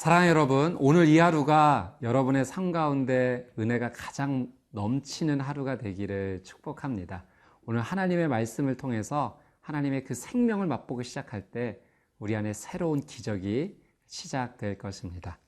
사랑하는 여러분, 오늘 이 하루가 여러분의 삶 가운데 은혜가 가장 넘치는 하루가 되기를 축복합니다. 오늘 하나님의 말씀을 통해서 하나님의 그 생명을 맛보기 시작할 때 우리 안에 새로운 기적이 시작될 것입니다.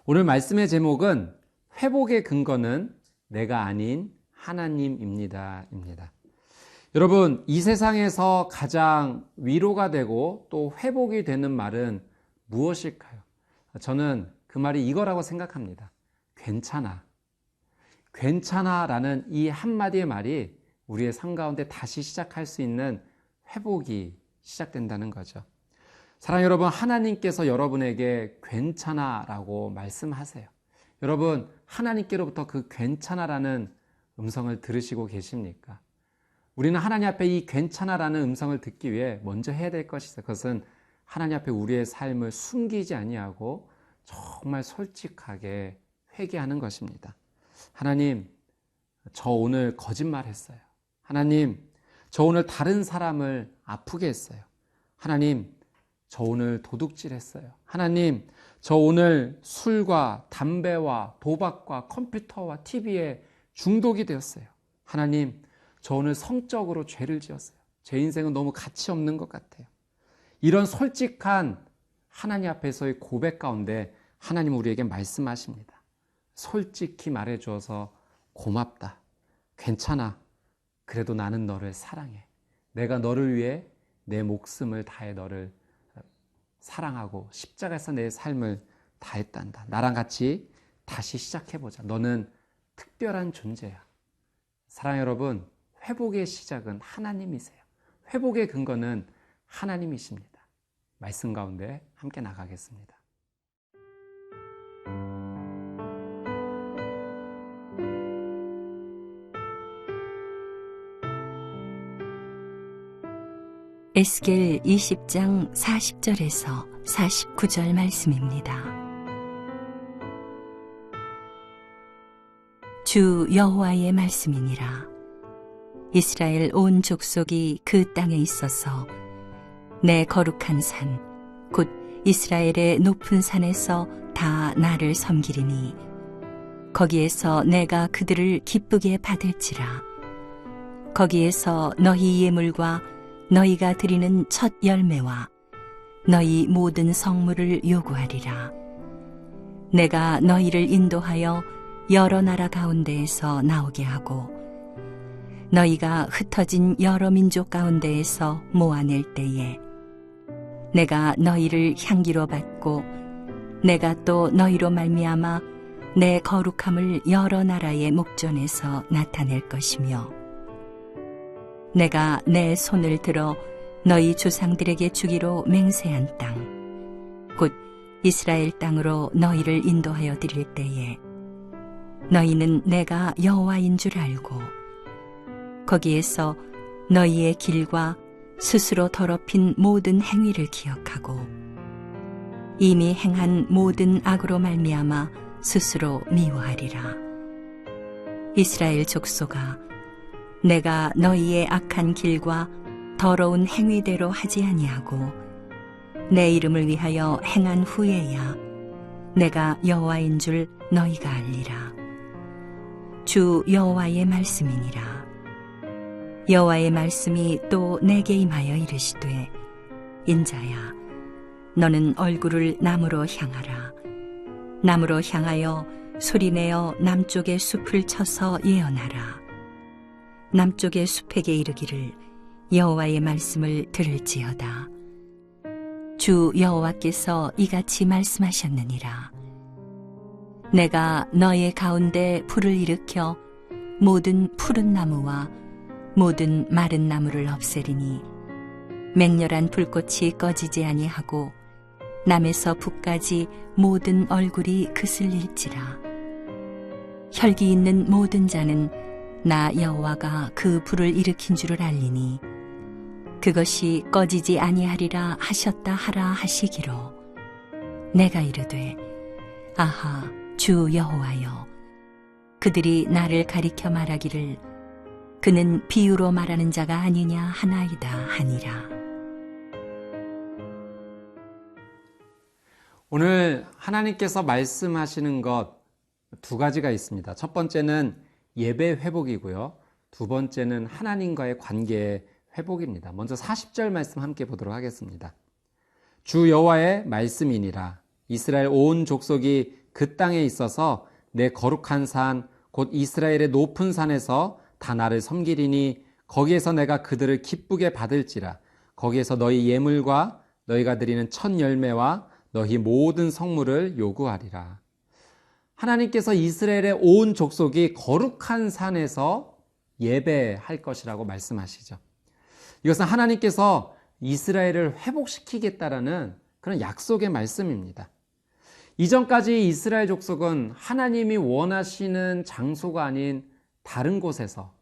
오늘 말씀의 제목은 회복의 근거는 내가 아닌 하나님입니다. 여러분, 이 세상에서 가장 위로가 되고 또 회복이 되는 말은 무엇일까요? 저는 그 말이 이거라고 생각합니다. 괜찮아. 괜찮아라는 이 한마디의 말이 우리의 삶 가운데 다시 시작할 수 있는 회복이 시작된다는 거죠. 사랑하는 여러분, 하나님께서 여러분에게 괜찮아라고 말씀하세요. 여러분, 하나님께로부터 그 괜찮아라는 음성을 들으시고 계십니까? 우리는 하나님 앞에 이 괜찮아라는 음성을 듣기 위해 먼저 해야 될 것이 있어요. 그것은 하나님 앞에 우리의 삶을 숨기지 아니하고 정말 솔직하게 회개하는 것입니다. 하나님, 저 오늘 거짓말했어요. 하나님, 저 오늘 다른 사람을 아프게 했어요. 하나님, 저 오늘 도둑질했어요. 하나님, 저 오늘 술과 담배와 도박과 컴퓨터와 TV에 중독이 되었어요. 하나님, 저 오늘 성적으로 죄를 지었어요. 제 인생은 너무 가치 없는 것 같아요. 이런 솔직한 하나님 앞에서의 고백 가운데 하나님은 우리에게 말씀하십니다. 솔직히 말해주어서 고맙다. 괜찮아. 그래도 나는 너를 사랑해. 내가 너를 위해 내 목숨을 다해 너를 사랑하고 십자가에서 내 삶을 다했단다. 나랑 같이 다시 시작해보자. 너는 특별한 존재야. 사랑하는 여러분, 회복의 시작은 하나님이세요. 회복의 근거는 하나님이십니다. 말씀 가운데 함께 나가겠습니다. 에스겔 20장 40절에서 49절 말씀입니다. 주 여호와의 말씀이니라. 이스라엘 온 족속이 그 땅에 있어서 내 거룩한 산, 곧 이스라엘의 높은 산에서 다 나를 섬기리니 거기에서 내가 그들을 기쁘게 받을지라. 거기에서 너희 예물과 너희가 드리는 첫 열매와 너희 모든 성물을 요구하리라. 내가 너희를 인도하여 여러 나라 가운데에서 나오게 하고 너희가 흩어진 여러 민족 가운데에서 모아낼 때에 내가 너희를 향기로 받고 내가 또 너희로 말미암아 내 거룩함을 여러 나라의 목전에서 나타낼 것이며 내가 내 손을 들어 너희 조상들에게 주기로 맹세한 땅, 곧 이스라엘 땅으로 너희를 인도하여 드릴 때에 너희는 내가 여호와인 줄 알고 거기에서 너희의 길과 스스로 더럽힌 모든 행위를 기억하고 이미 행한 모든 악으로 말미암아 스스로 미워하리라. 이스라엘 족속아, 내가 너희의 악한 길과 더러운 행위대로 하지 아니하고 내 이름을 위하여 행한 후에야 내가 여호와인 줄 너희가 알리라. 주 여호와의 말씀이니라. 여호와의 말씀이 또 내게 임하여 이르시되 인자야, 너는 얼굴을 남으로 향하라. 남으로 향하여 소리내어 남쪽의 숲을 쳐서 예언하라. 남쪽의 숲에게 이르기를 여호와의 말씀을 들을지어다. 주 여호와께서 이같이 말씀하셨느니라. 내가 너의 가운데 불을 일으켜 모든 푸른 나무와 모든 마른 나무를 없애리니 맹렬한 불꽃이 꺼지지 아니하고 남에서 북까지 모든 얼굴이 그슬릴지라. 혈기 있는 모든 자는 나 여호와가 그 불을 일으킨 줄을 알리니 그것이 꺼지지 아니하리라 하셨다 하라 하시기로 내가 이르되 아하 주 여호와여, 그들이 나를 가리켜 말하기를 그는 비유로 말하는 자가 아니냐 하나이다 하니라. 오늘 하나님께서 말씀하시는 것 두 가지가 있습니다. 첫 번째는 예배 회복이고요. 두 번째는 하나님과의 관계 회복입니다. 먼저 40절 말씀 함께 보도록 하겠습니다. 주 여호와의 말씀이니라. 이스라엘 온 족속이 그 땅에 있어서 내 거룩한 산 곧 이스라엘의 높은 산에서 다 나를 섬기리니 거기에서 내가 그들을 기쁘게 받을지라. 거기에서 너희 예물과 너희가 드리는 첫 열매와 너희 모든 성물을 요구하리라. 하나님께서 이스라엘의 온 족속이 거룩한 산에서 예배할 것이라고 말씀하시죠. 이것은 하나님께서 이스라엘을 회복시키겠다라는 그런 약속의 말씀입니다. 이전까지 이스라엘 족속은 하나님이 원하시는 장소가 아닌 다른 곳에서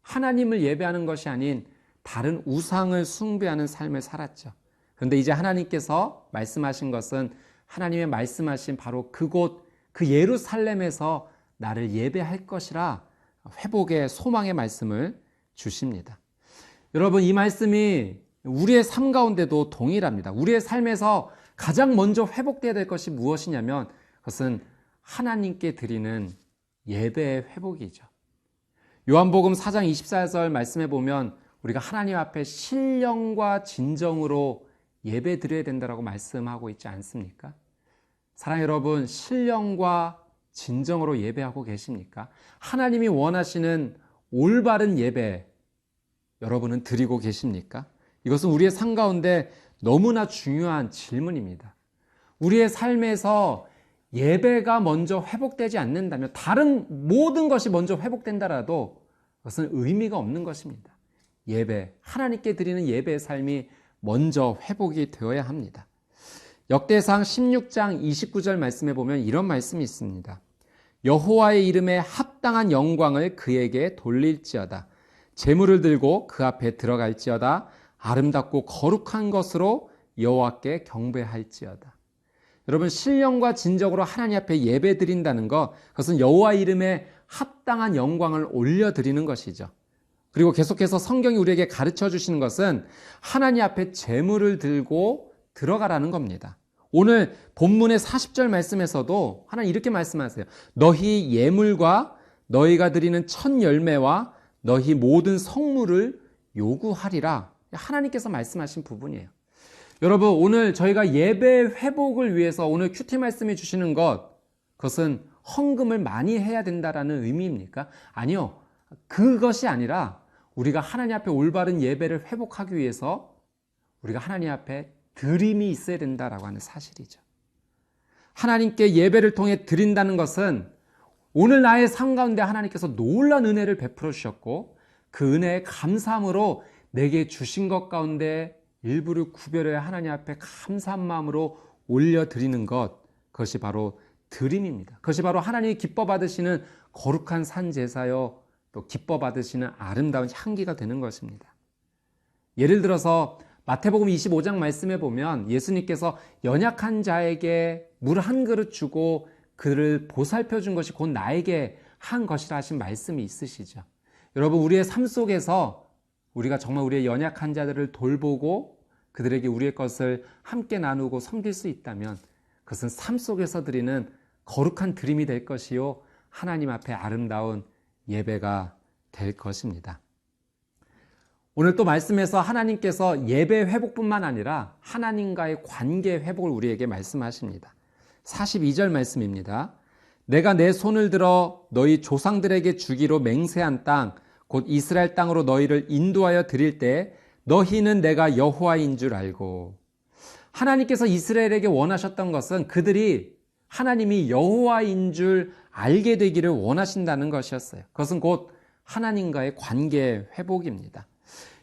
하나님을 예배하는 것이 아닌 다른 우상을 숭배하는 삶을 살았죠. 그런데 이제 하나님께서 말씀하신 것은 하나님의 말씀하신 바로 그곳, 그 예루살렘에서 나를 예배할 것이라 회복의 소망의 말씀을 주십니다. 여러분, 이 말씀이 우리의 삶 가운데도 동일합니다. 우리의 삶에서 가장 먼저 회복되어야 될 것이 무엇이냐면 그것은 하나님께 드리는 예배의 회복이죠. 요한복음 4장 24절 말씀에 보면 우리가 하나님 앞에 신령과 진정으로 예배 드려야 된다고 말씀하고 있지 않습니까? 사랑하는 여러분, 신령과 진정으로 예배하고 계십니까? 하나님이 원하시는 올바른 예배 여러분은 드리고 계십니까? 이것은 우리의 삶 가운데 너무나 중요한 질문입니다. 우리의 삶에서 예배가 먼저 회복되지 않는다면 다른 모든 것이 먼저 회복된다라도 그것은 의미가 없는 것입니다. 예배, 하나님께 드리는 예배의 삶이 먼저 회복이 되어야 합니다. 역대상 16장 29절 말씀에 보면 이런 말씀이 있습니다. 여호와의 이름에 합당한 영광을 그에게 돌릴지어다. 제물을 들고 그 앞에 들어갈지어다. 아름답고 거룩한 것으로 여호와께 경배할지어다. 여러분, 신령과 진정으로 하나님 앞에 예배 드린다는 것, 그것은 여호와 이름에 합당한 영광을 올려드리는 것이죠. 그리고 계속해서 성경이 우리에게 가르쳐 주시는 것은 하나님 앞에 제물을 들고 들어가라는 겁니다. 오늘 본문의 40절 말씀에서도 하나님 이렇게 말씀하세요. 너희 예물과 너희가 드리는 첫 열매와 너희 모든 성물을 요구하리라. 하나님께서 말씀하신 부분이에요. 여러분, 오늘 저희가 예배 회복을 위해서 오늘 큐티 말씀해 주시는 것, 그것은 헌금을 많이 해야 된다라는 의미입니까? 아니요. 그것이 아니라 우리가 하나님 앞에 올바른 예배를 회복하기 위해서 우리가 하나님 앞에 드림이 있어야 된다라고 하는 사실이죠. 하나님께 예배를 통해 드린다는 것은 오늘 나의 삶 가운데 하나님께서 놀라운 은혜를 베풀어 주셨고 그 은혜에 감사함으로 내게 주신 것 가운데 일부를 구별해 하나님 앞에 감사한 마음으로 올려드리는 것, 그것이 바로 드림입니다. 그것이 바로 하나님이 기뻐 받으시는 거룩한 산제사요, 또 기뻐 받으시는 아름다운 향기가 되는 것입니다. 예를 들어서 마태복음 25장 말씀에 보면 예수님께서 연약한 자에게 물 한 그릇 주고 그를 보살펴 준 것이 곧 나에게 한 것이라 하신 말씀이 있으시죠. 여러분, 우리의 삶 속에서 우리가 정말 우리의 연약한 자들을 돌보고 그들에게 우리의 것을 함께 나누고 섬길 수 있다면 그것은 삶 속에서 드리는 거룩한 드림이 될 것이요, 하나님 앞에 아름다운 예배가 될 것입니다. 오늘 또 말씀에서 하나님께서 예배 회복뿐만 아니라 하나님과의 관계 회복을 우리에게 말씀하십니다. 42절 말씀입니다. 내가 내 손을 들어 너희 조상들에게 주기로 맹세한 땅 곧 이스라엘 땅으로 너희를 인도하여 드릴 때 너희는 내가 여호와인 줄 알고. 하나님께서 이스라엘에게 원하셨던 것은 그들이 하나님이 여호와인 줄 알게 되기를 원하신다는 것이었어요. 그것은 곧 하나님과의 관계 회복입니다.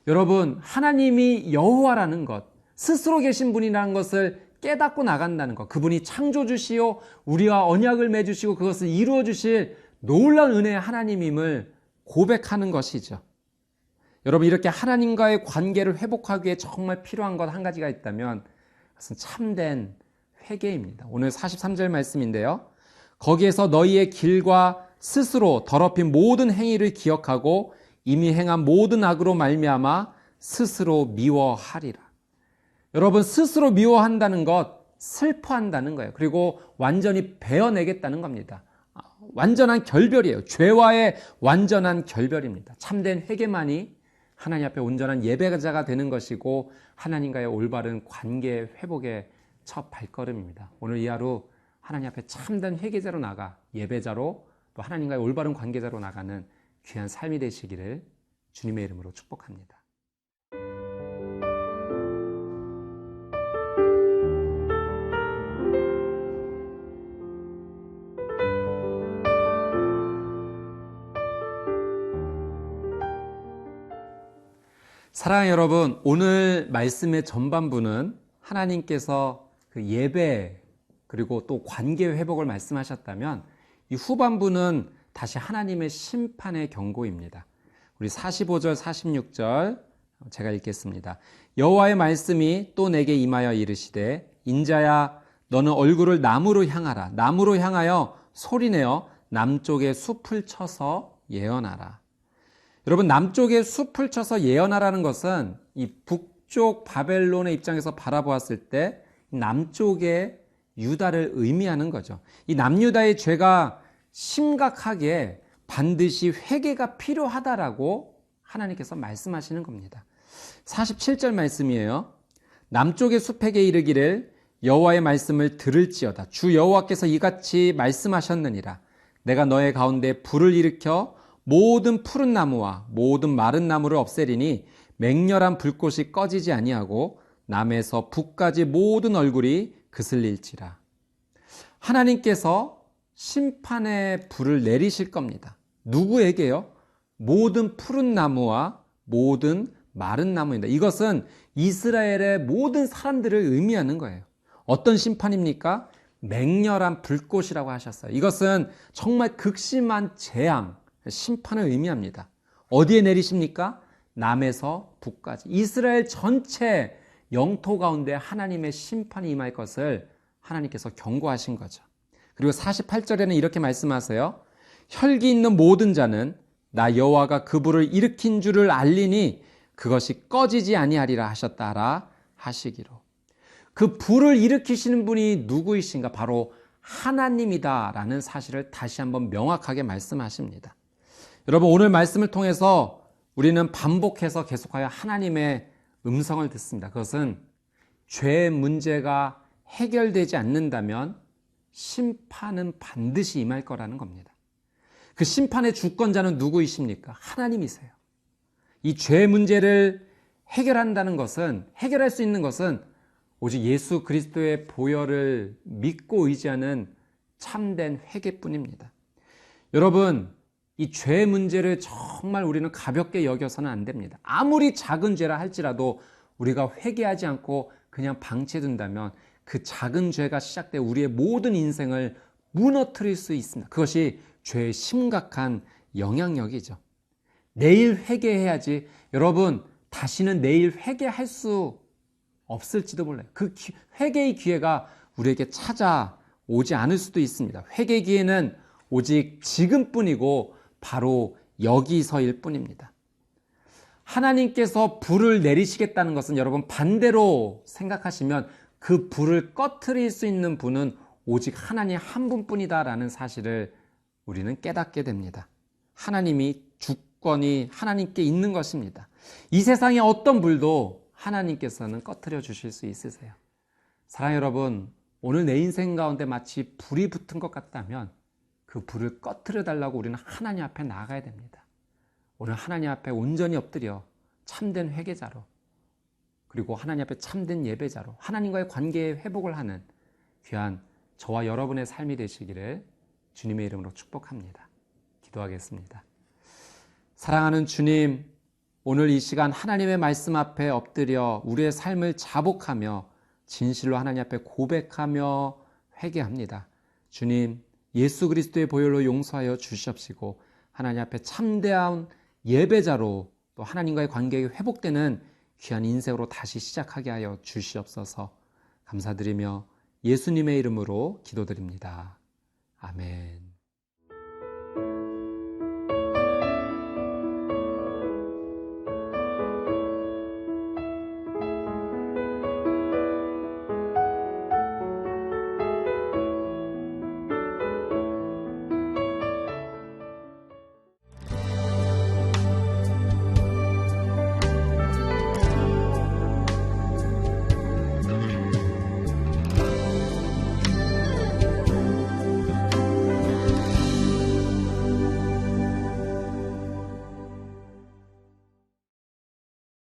여러분, 하나님이 여호와라는 것, 스스로 계신 분이라는 것을 깨닫고 나간다는 것, 그분이 창조주시오 우리와 언약을 맺으시고 그것을 이루어 주실 놀라운 은혜의 하나님임을 고백하는 것이죠. 여러분, 이렇게 하나님과의 관계를 회복하기 위해 정말 필요한 것 한 가지가 있다면 그것은 참된 회개입니다. 오늘 43절 말씀인데요. 거기에서 너희의 길과 스스로 더럽힌 모든 행위를 기억하고 이미 행한 모든 악으로 말미암아 스스로 미워하리라. 여러분, 스스로 미워한다는 것, 슬퍼한다는 거예요. 그리고 완전히 베어내겠다는 겁니다. 완전한 결별이에요. 죄와의 완전한 결별입니다. 참된 회개만이 하나님 앞에 온전한 예배자가 되는 것이고 하나님과의 올바른 관계 회복의 첫 발걸음입니다. 오늘 이 하루 하나님 앞에 참된 회개자로 나가 예배자로 또 하나님과의 올바른 관계자로 나가는 귀한 삶이 되시기를 주님의 이름으로 축복합니다. 사랑하는 여러분, 오늘 말씀의 전반부는 하나님께서 그 예배 그리고 또 관계 회복을 말씀하셨다면 이 후반부는 다시 하나님의 심판의 경고입니다. 우리 45절 46절 제가 읽겠습니다. 여호와의 말씀이 또 내게 임하여 이르시되 인자야 너는 얼굴을 남으로 향하라. 남으로 향하여 소리내어 남쪽에 숲을 쳐서 예언하라. 여러분, 남쪽에 숲을 쳐서 예언하라는 것은 이 북쪽 바벨론의 입장에서 바라보았을 때 남쪽의 유다를 의미하는 거죠. 이 남유다의 죄가 심각하게 반드시 회개가 필요하다라고 하나님께서 말씀하시는 겁니다. 47절 말씀이에요. 남쪽의 숲에게 이르기를 여호와의 말씀을 들을지어다. 주 여호와께서 이같이 말씀하셨느니라. 내가 너의 가운데 불을 일으켜 모든 푸른 나무와 모든 마른 나무를 없애리니 맹렬한 불꽃이 꺼지지 아니하고 남에서 북까지 모든 얼굴이 그슬릴지라. 하나님께서 심판의 불을 내리실 겁니다. 누구에게요? 모든 푸른 나무와 모든 마른 나무입니다. 이것은 이스라엘의 모든 사람들을 의미하는 거예요. 어떤 심판입니까? 맹렬한 불꽃이라고 하셨어요. 이것은 정말 극심한 재앙, 심판을 의미합니다. 어디에 내리십니까? 남에서 북까지. 이스라엘 전체 영토 가운데 하나님의 심판이 임할 것을 하나님께서 경고하신 거죠. 그리고 48절에는 이렇게 말씀하세요. 혈기 있는 모든 자는 나 여호와가 그 불을 일으킨 줄을 알리니 그것이 꺼지지 아니하리라 하셨다라 하시기로. 그 불을 일으키시는 분이 누구이신가? 바로 하나님이다라는 사실을 다시 한번 명확하게 말씀하십니다. 여러분, 오늘 말씀을 통해서 우리는 반복해서 계속하여 하나님의 음성을 듣습니다. 그것은 죄의 문제가 해결되지 않는다면 심판은 반드시 임할 거라는 겁니다. 그 심판의 주권자는 누구이십니까? 하나님이세요. 이 죄 문제를 해결한다는 것은, 해결할 수 있는 것은 오직 예수 그리스도의 보혈을 믿고 의지하는 참된 회개뿐입니다. 여러분, 이 죄 문제를 정말 우리는 가볍게 여겨서는 안 됩니다. 아무리 작은 죄라 할지라도 우리가 회개하지 않고 그냥 방치해둔다면 그 작은 죄가 시작돼 우리의 모든 인생을 무너뜨릴 수 있습니다. 그것이 죄의 심각한 영향력이죠. 내일 회개해야지. 여러분, 다시는 내일 회개할 수 없을지도 몰라요. 그 회개의 기회가 우리에게 찾아오지 않을 수도 있습니다. 회개의 기회는 오직 지금뿐이고 바로 여기서일 뿐입니다. 하나님께서 불을 내리시겠다는 것은 여러분 반대로 생각하시면 그 불을 꺼트릴 수 있는 분은 오직 하나님 한 분뿐이다라는 사실을 우리는 깨닫게 됩니다. 하나님이 주권이 하나님께 있는 것입니다. 이 세상의 어떤 불도 하나님께서는 꺼트려 주실 수 있으세요. 사랑하는 여러분, 오늘 내 인생 가운데 마치 불이 붙은 것 같다면 그 불을 꺼트려 달라고 우리는 하나님 앞에 나아가야 됩니다. 오늘 하나님 앞에 온전히 엎드려 참된 회개자로, 그리고 하나님 앞에 참된 예배자로 하나님과의 관계의 회복을 하는 귀한 저와 여러분의 삶이 되시기를 주님의 이름으로 축복합니다. 기도하겠습니다. 사랑하는 주님, 오늘 이 시간 하나님의 말씀 앞에 엎드려 우리의 삶을 자복하며 진실로 하나님 앞에 고백하며 회개합니다. 주님, 예수 그리스도의 보혈로 용서하여 주시옵시고 하나님 앞에 참대한 예배자로 또 하나님과의 관계가 회복되는 귀한 인생으로 다시 시작하게 하여 주시옵소서. 감사드리며 예수님의 이름으로 기도드립니다. 아멘.